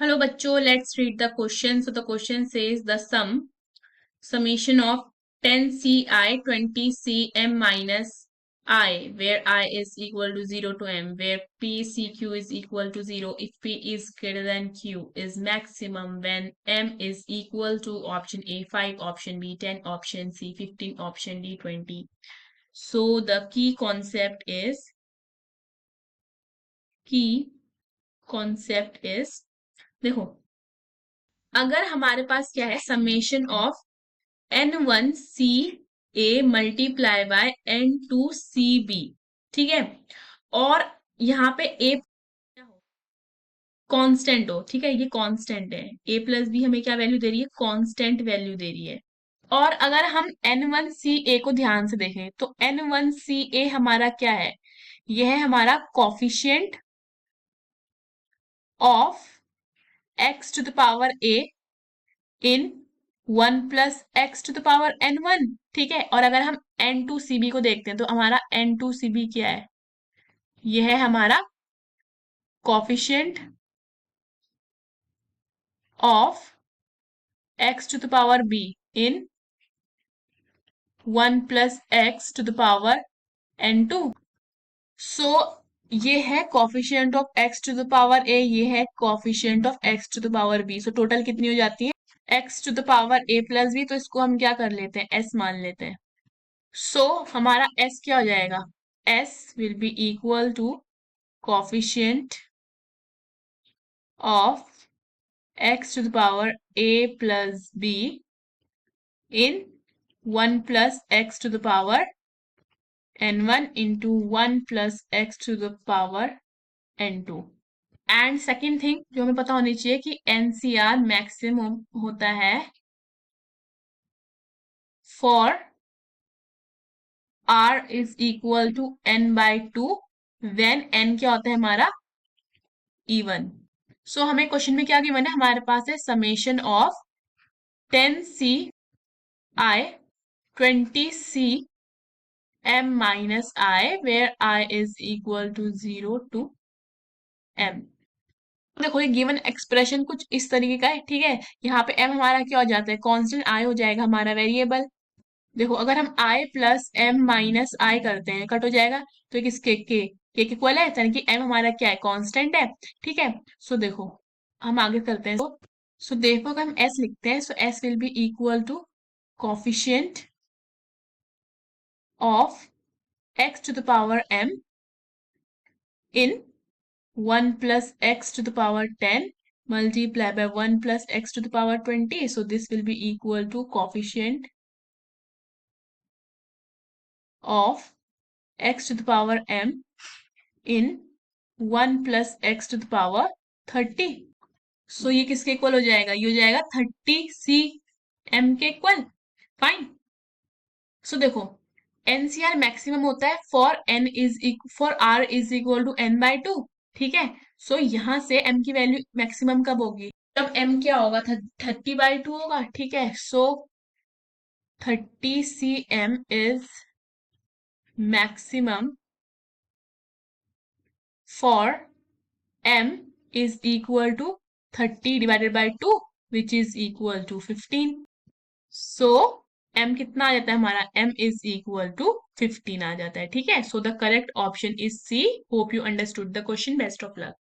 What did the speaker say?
Hello bachcho, let's read the question. So the question says the summation of 10ci 20cm minus I, where I is equal to 0 to m, where pcq is equal to 0 if p is greater than q, is maximum when m is equal to option A 5, option B 10, option C 15, option D 20. So the key concept is देखो, अगर हमारे पास क्या है summation of n1ca multiply by n2cb, ठीक है, और यहाँ पे a कांस्टेंट हो, ठीक है, ये कांस्टेंट है, a प्लस बी हमें क्या वैल्यू दे रही है, कांस्टेंट वैल्यू दे रही है। और अगर हम n1ca को ध्यान से देखें तो n1ca हमारा क्या है, यह है हमारा coefficient of x to the power a in 1 plus x to the power n1, ठीक है। और अगर हम n2cb को देखते हैं तो हमारा n2cb क्या है, यह है हमारा coefficient of x to the power b in 1 plus x to the power n2। So ये है coefficient of x to the power a, ये है coefficient of x to the power b। So total कितनी हो जाती है x to the power a plus b, तो इसको हम क्या कर लेते हैं, s मान लेते हैं। सो हमारा s क्या हो जाएगा, s will be equal to coefficient of x to the power a plus b in 1 plus x to the power n1 into 1 plus x to the power n2। And second thing जो हमें पता होनी चाहिए कि NCR maximum होता है for r is equal to n/2 when n क्या होता है हमारा इवन। सो हमें क्वेश्चन में क्या गिवन है, हमारे पास है summation of 10ci 20cm minus I where I is equal to 0 to m। देखो ये गिवन एक्सप्रेशन कुछ इस तरीके का है, ठीक है। यहाँ पे m हमारा क्या हो जाता है, कांस्टेंट, I हो जाएगा हमारा वेरिएबल। देखो अगर हम i प्लस m माइनस आई करते हैं कट हो जाएगा, तो ये किसके के इक्वल है, यानी कि m हमारा क्या है, कांस्टेंट है, ठीक है। सो देखो हम आगे करते हैं। सो देखो अगर हम s लिखते हैं, so s will be equal to coefficient of x to the power m in 1 plus x to the power 10 multiply by 1 plus x to the power 20. So this will be equal to coefficient of x to the power m in 1 plus x to the power 30. So ये किसके equal हो जाएगा, ये हो जाएगा 30cm के equal. Fine. सो देखो NCR maximum होता है for r is equal to n/2, ठीक है। सो यहाँ से m की वैल्यू मैक्सिमम कब होगी, जब m क्या होगा 30/2 होगा, ठीक है। So 30cm is maximum for m is equal to 30/2 which is equal to 15। So m कितना आ जाता है हमारा, m इज इक्वल टू 15 आ जाता है, ठीक है। So the correct option is C. Hope you understood the question. Best of luck.